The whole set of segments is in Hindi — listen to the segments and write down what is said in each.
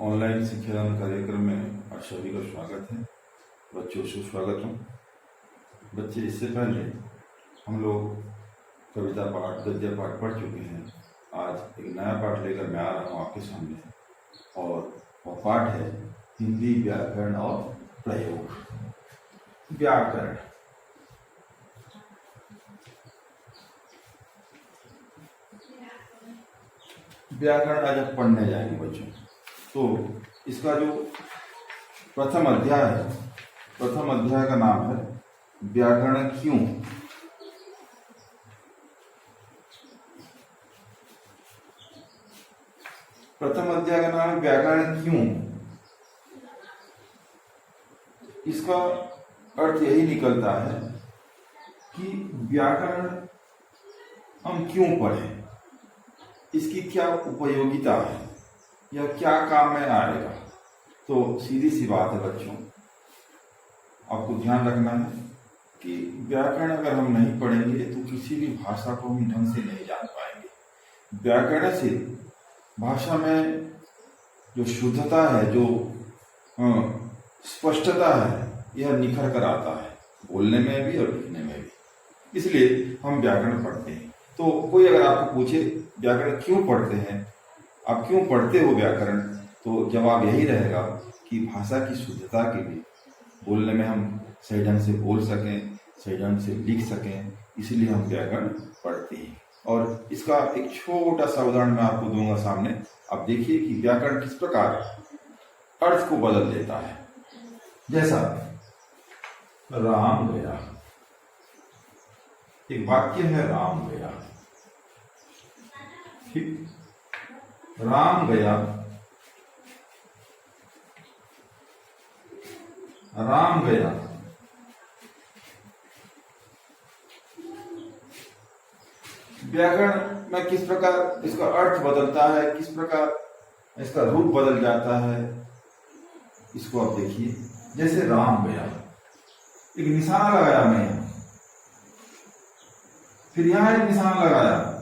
ऑनलाइन शिक्षादान कार्यक्रम में आप सभी का स्वागत है। बच्चों सुस्वागत हूँ। बच्चे, इससे पहले हम लोग कविता पाठ, गद्य पाठ पढ़ चुके हैं। आज एक नया पाठ लेकर मैं आ रहा हूँ आपके सामने, और वह पाठ है हिंदी व्याकरण और प्रयोग। व्याकरण व्याकरण आज आप पढ़ने जाएंगे बच्चों। तो इसका जो प्रथम अध्याय है, प्रथम अध्याय का नाम है व्याकरण क्यों। प्रथम अध्याय का नाम है व्याकरण क्यों। इसका अर्थ यही निकलता है कि व्याकरण हम क्यों पढ़ें, इसकी क्या उपयोगिता है या क्या काम में आएगा। तो सीधी सी बात है बच्चों, आपको ध्यान रखना है कि व्याकरण अगर हम नहीं पढ़ेंगे तो किसी भी भाषा को हम ढंग से नहीं जान पाएंगे। व्याकरण से भाषा में जो शुद्धता है, जो स्पष्टता है, यह निखर कर आता है, बोलने में भी और लिखने में भी। इसलिए हम व्याकरण पढ़ते हैं। तो कोई अगर आपको पूछे व्याकरण क्यों पढ़ते हैं, आप क्यों पढ़ते हो व्याकरण, तो जवाब यही रहेगा कि भाषा की शुद्धता के लिए, बोलने में हम सही ढंग से बोल सकें, सही ढंग से लिख सकें, इसलिए हम व्याकरण पढ़ते हैं। और इसका एक छोटा सा उदाहरण मैं आपको दूंगा सामने। आप देखिए कि व्याकरण किस प्रकार अर्थ को बदल देता है। जैसा राम गया, एक वाक्य है राम गया, ठीक, राम गया, राम गया। व्याकरण में किस प्रकार इसका अर्थ बदलता है, किस प्रकार इसका रूप बदल जाता है, इसको आप देखिए। जैसे राम गया, एक निशान लगाया मैं यहां, फिर यहां एक निशान लगाया,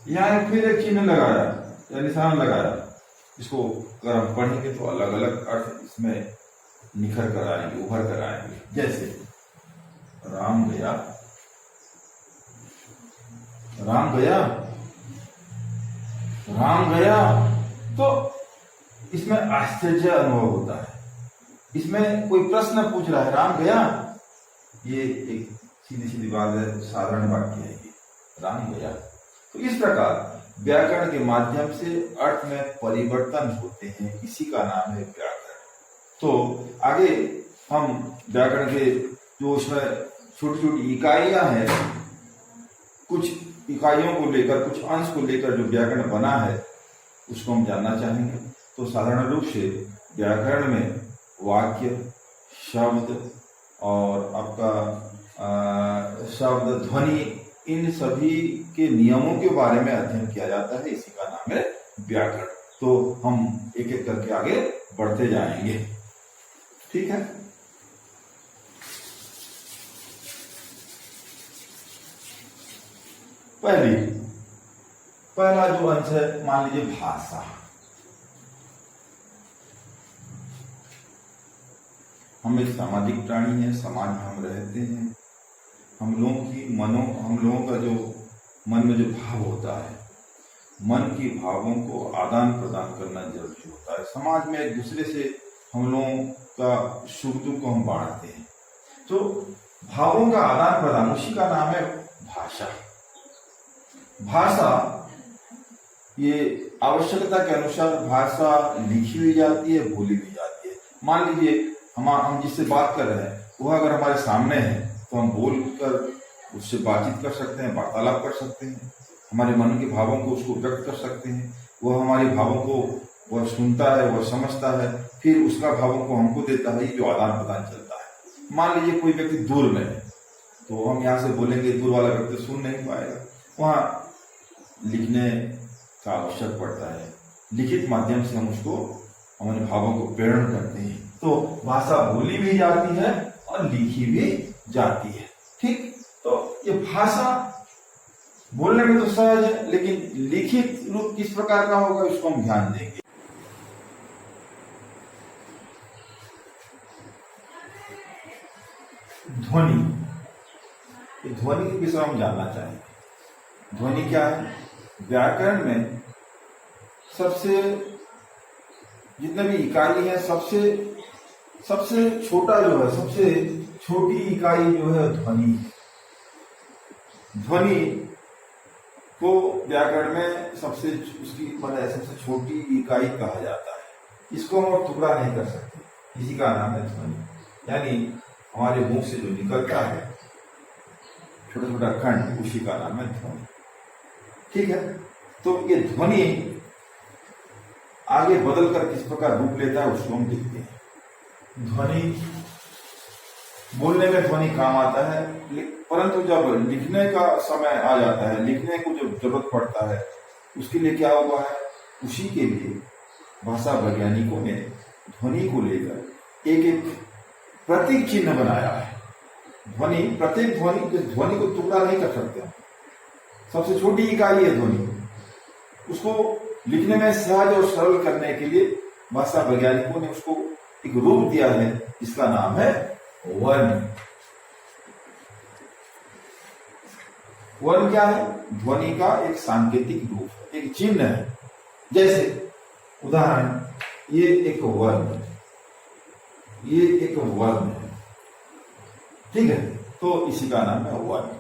यहां एक फिर एक चिन्ह लगाया या निशान लगाया। इसको अगर हम पढ़ेंगे तो अलग अलग अर्थ इसमें निखर कर आएंगे, उभर कर आएंगे। जैसे राम गया, राम गया, राम गया, तो इसमें आश्चर्य अनुभव होता है। इसमें कोई प्रश्न पूछ रहा है, राम गया, ये एक सीधी सीधी बात है, साधारण वाक्य है ये, राम गया। तो इस प्रकार व्याकरण के माध्यम से अर्थ में परिवर्तन होते हैं, इसी का नाम है व्याकरण। तो आगे हम व्याकरण के जो उसमें छोटी छोटी इकाइयां हैं, कुछ इकाइयों को लेकर, कुछ अंश को लेकर जो व्याकरण बना है, उसको हम जानना चाहेंगे। तो साधारण रूप से व्याकरण में वाक्य, शब्द और आपका शब्द, ध्वनि, इन सभी के नियमों के बारे में अध्ययन किया जाता है, इसी का नाम है व्याकरण। तो हम एक एक करके आगे बढ़ते जाएंगे, ठीक है। पहला जो अंश है, मान लीजिए भाषा। हम एक सामाजिक प्राणी हैं, समाज में हम रहते हैं। हम लोगों का जो मन में जो भाव होता है, मन की भावों को आदान प्रदान करना जरूरी होता है। समाज में एक दूसरे से हम लोगों का सुख दुख को हम बांटते हैं। तो भावों का आदान प्रदान, उसी का नाम है भाषा। भाषा, ये आवश्यकता के अनुसार भाषा लिखी भी जाती है, बोली भी जाती है। मान लीजिए हम जिससे बात कर रहे हैं, वह अगर हमारे सामने है तो हम बोलकर उससे बातचीत कर सकते हैं, वार्तालाप कर सकते हैं, हमारे मन के भावों को उसको व्यक्त कर सकते हैं। वह हमारे भावों को वह सुनता है, वह समझता है, फिर उसका भावों को हमको देता है, जो आदान प्रदान चलता है। मान लीजिए कोई व्यक्ति दूर में है, तो हम यहाँ से बोलेंगे, दूर वाला व्यक्ति सुन नहीं पाएगा, वहाँ लिखने का आवश्यक पड़ता है। लिखित माध्यम से हम उसको, हमारे भावों को प्रेरण करते हैं। तो भाषा बोली भी जाती है और लिखी भी जाती है, ठीक। तो ये भाषा बोलने में तो सहज है, लेकिन लिखित रूप किस प्रकार का होगा इसको हम ध्यान देंगे। ध्वनि, ये ध्वनि के विषय हम जानना चाहेंगे। ध्वनि क्या है? व्याकरण में सबसे जितने भी इकाई है, सबसे छोटा जो है, सबसे छोटी इकाई जो है ध्वनि। ध्वनि को व्याकरण में सबसे छोटी इकाई कहा जाता है। इसको हम टुकड़ा नहीं कर सकते, इसी का नाम है ध्वनि। यानी हमारे मुंह से जो निकलता है छोटा छोटा कण, उसी का नाम है ध्वनि। ठीक है, तो ये ध्वनि आगे बदल कर किस प्रकार रूप लेता है उसको हम देखते हैं। ध्वनि, बोलने में ध्वनि काम आता है, परंतु जब लिखने का समय आ जाता है, लिखने को जब जरूरत पड़ता है, उसके लिए क्या हुआ है? उसी के लिए भाषा वैज्ञानिकों ने ध्वनि को लेकर एक एक प्रतीक चिन्ह बनाया है। ध्वनि, प्रत्येक ध्वनि को टुकड़ा नहीं कर सकते हम। सबसे छोटी इकाई है ध्वनि, उसको लिखने में सहज और सरल करने के लिए भाषा वैज्ञानिकों ने उसको एक रूप दिया है, जिसका नाम है वर्ण। वर्ण क्या है? ध्वनि का एक सांकेतिक रूप है, एक चिन्ह है। जैसे उदाहरण, ये एक वर्ण, ये एक वर्ण है, ठीक है, तो इसी का नाम है वर्ण।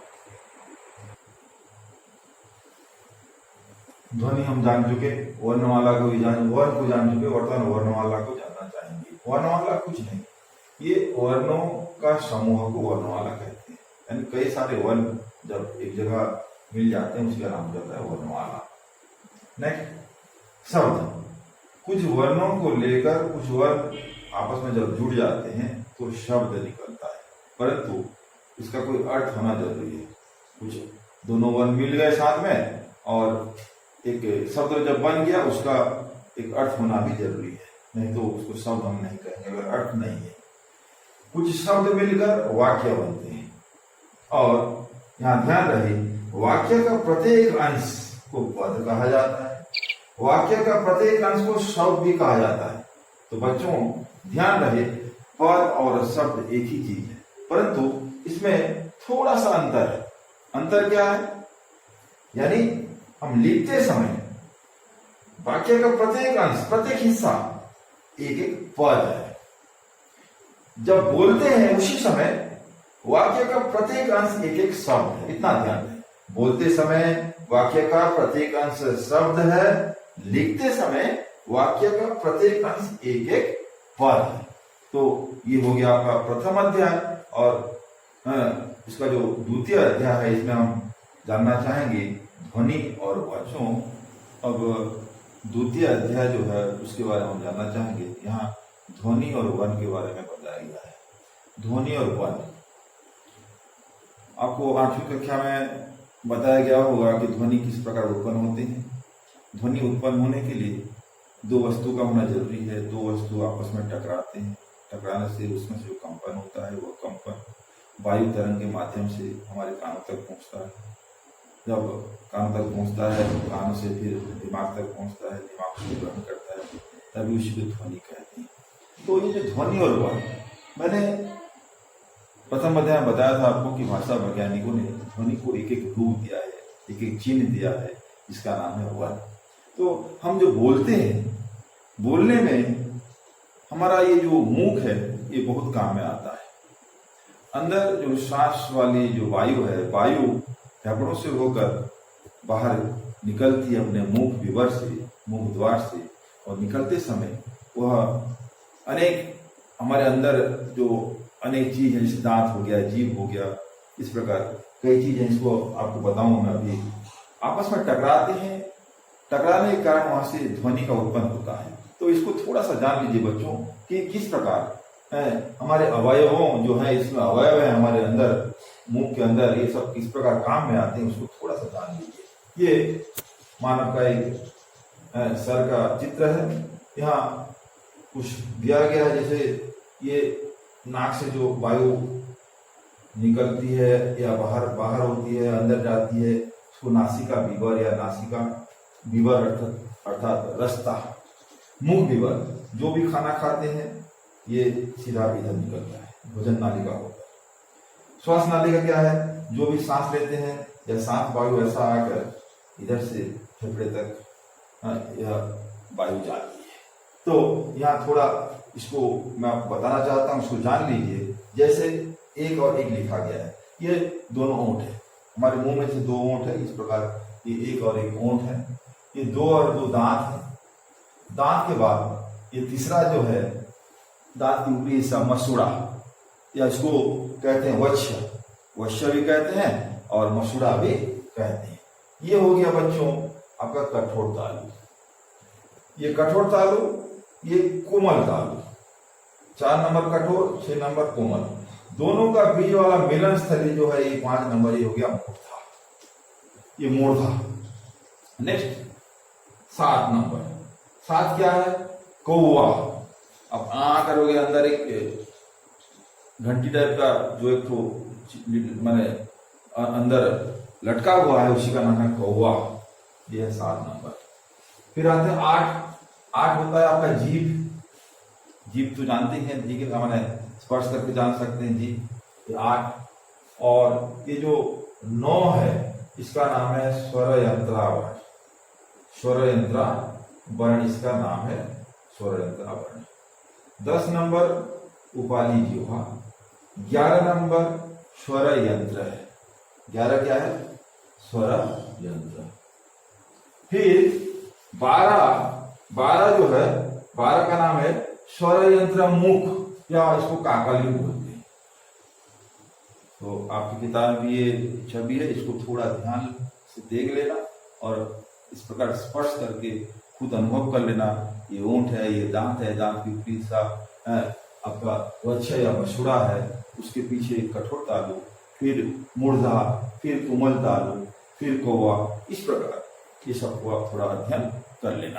ध्वनि हम जान चुके, वर्णमाला को वर्ण को जान चुके, वर्तमान वर्णमाला को जानना चाहेंगे। वर्णमाला कुछ नहीं, ये वर्णों का समूह को वर्णमाला कहते हैं। यानी कई सारे वर्ण जब एक जगह मिल जाते हैं, उसका नाम जाता है वर्णमाला। नेक्स्ट, शब्द। कुछ वर्णों को लेकर कुछ वर्ण आपस में जब जुड़ जाते हैं तो शब्द निकलता है, परंतु इसका कोई अर्थ होना जरूरी है। कुछ दोनों वर्ण मिल गए साथ में और एक शब्द जब बन गया, उसका एक अर्थ होना भी जरूरी है, नहीं तो उसको शब्द हम नहीं कहेंगे अगर अर्थ नहीं है। कुछ शब्द मिलकर वाक्य बनते हैं, और यहाँ ध्यान रहे, वाक्य का प्रत्येक अंश को पद कहा जाता है, वाक्य का प्रत्येक अंश को शब्द भी कहा जाता है। तो बच्चों ध्यान रहे, पद और शब्द एक ही चीज है, परंतु इसमें थोड़ा सा अंतर है। अंतर क्या है? यानी हम लिखते समय वाक्य का प्रत्येक अंश, प्रत्येक हिस्सा एक एक पद है। जब बोलते हैं उसी समय वाक्य का प्रत्येक अंश एक एक शब्द है। इतना ध्यान दें, बोलते समय वाक्य का प्रत्येक अंश शब्द है, लिखते समय वाक्य का प्रत्येक अंश एक एक पद है। तो ये हो गया आपका प्रथम अध्याय। और इसका जो द्वितीय अध्याय है, इसमें हम जानना चाहेंगे ध्वनि और वचनों। अब द्वितीय अध्याय जो है उसके बारे में हम जानना चाहेंगे। यहाँ ध्वनि और वर्ण के बारे में बताया गया है। ध्वनि और वर्ण, आपको 8वीं कक्षा में बताया गया होगा कि ध्वनि किस प्रकार उत्पन्न होते हैं। ध्वनि उत्पन्न होने के लिए दो वस्तु का होना जरूरी है। दो वस्तु आपस में टकराते हैं, टकराने से उसमें से जो कंपन होता है, वह कंपन वायु तरंग के माध्यम से हमारे कानों तक पहुंचता है। जब कानों तक पहुंचता है तो कानों से फिर दिमाग तक पहुंचता है, दिमाग उसको ग्रहण करता है, तभी उसी को ध्वनि कहते हैं। तो ये जो ध्वनि और वर्ण, मैंने प्रथम अध्याय में बताया था आपको कि भाषा वैज्ञानिकों ने ध्वनि को एक एक रूप दिया है, एक एक चिन्ह दिया है, जिसका नाम है वर्ण। तो हम जो बोलते हैं, बोलने में हमारा ये जो मुख है ये बहुत काम में आता है। अंदर जो सांस वाली जो वायु है, वायु फेफड़ों से होकर बाहर निकलती है अपने मुख विवर से, मुख द्वार से, और निकलते समय वह अनेक हमारे अंदर जो अनेक चीज है, जैसे दांत हो गया, जीभ हो गया, इस प्रकार कई चीजें, इसको आपको बताऊं मैं अभी, आपस में टकराते हैं। टकराने के कारण वहां से ध्वनि का उत्पन्न होता है। तो इसको थोड़ा सा जान लीजिए बच्चों कि किस प्रकार हमारे अवयवों जो है, इसमें अवयव है हमारे अंदर, मुंह के अंदर, ये सब किस प्रकार काम में आते हैं, उसको थोड़ा सा जान लीजिए। ये मानव का एक सर का चित्र है। यहाँ कुछ दिया गया है, जैसे ये नाक से जो वायु निकलती है या बाहर होती है, अंदर जाती है, उसको नासिका विवर या नासिका विवर अर्थात रास्ता, मुख विवर। जो भी खाना खाते हैं ये सीधा इधर निकलता है, भोजन नालिका होता है। श्वास नाली का क्या है, जो भी सांस लेते हैं या सांस वायु ऐसा आकर इधर से फेफड़े तक यह वायु जाती है। तो यहाँ थोड़ा इसको मैं आपको बताना चाहता हूँ, इसको जान लीजिए। जैसे एक और एक लिखा गया है, ये दोनों ओंठ है, हमारे मुंह में से दो ओंठ है, इस प्रकार ये एक और एक ओंठ है, ये दो और दो दांत है। दांत के बाद ये तीसरा जो है दांत की ऊपरी हिस्सा मसूड़ा, या इसको कहते हैं वक्ष, वक्ष भी कहते हैं और मसूड़ा भी कहते हैं। ये हो गया बच्चों आपका कठोर तालु। ये कठोर तालु, ये कोमल तालु। 4 नंबर कठोर, 6 नंबर कोमल, दोनों का बीच वाला मिलन स्थली जो है ये 5 नंबर, ये हो गया मूर्धा, ये मूर्धा। नेक्स्ट 7 नंबर, 7 क्या है, कौवा। अब करोगे अंदर एक घंटी टाइप का जो एक तो माने अंदर लटका हुआ है, उसी का नाम है कौवा, ये है 7 नंबर। फिर आते हैं 8 होता है आपका जीभ। जीभ तो जानते हैं, जीभ का माने स्पर्श करके जान सकते हैं जीभ, ये 8। और ये जो 9 है इसका नाम है स्वर यंत्रा वर्ण, स्वर यंत्रा वर्ण इसका नाम है, स्वर यंत्रा वर्ण। 10 नंबर उपाली जिह्वा, 11 नंबर स्वर यंत्र है, 11 क्या है, स्वर यंत्र। फिर 12 जो है, 12 का नाम है स्वर यंत्र मुख, या इसको काकली बोलते हैं। तो आपकी किताब में ये छवि है, इसको थोड़ा ध्यान से देख लेना और इस प्रकार स्पर्श करके खुद अनुभव कर लेना। ये ओंठ है, ये दांत है, दांत की ऊपरी हिस्सा आपका वक्ष या मसूड़ा है, उसके पीछे कठोर तालु, फिर मूर्धा, फिर कोमल तालु, फिर कौवा, इस प्रकार ये सबको आप थोड़ा अध्ययन कर लेना।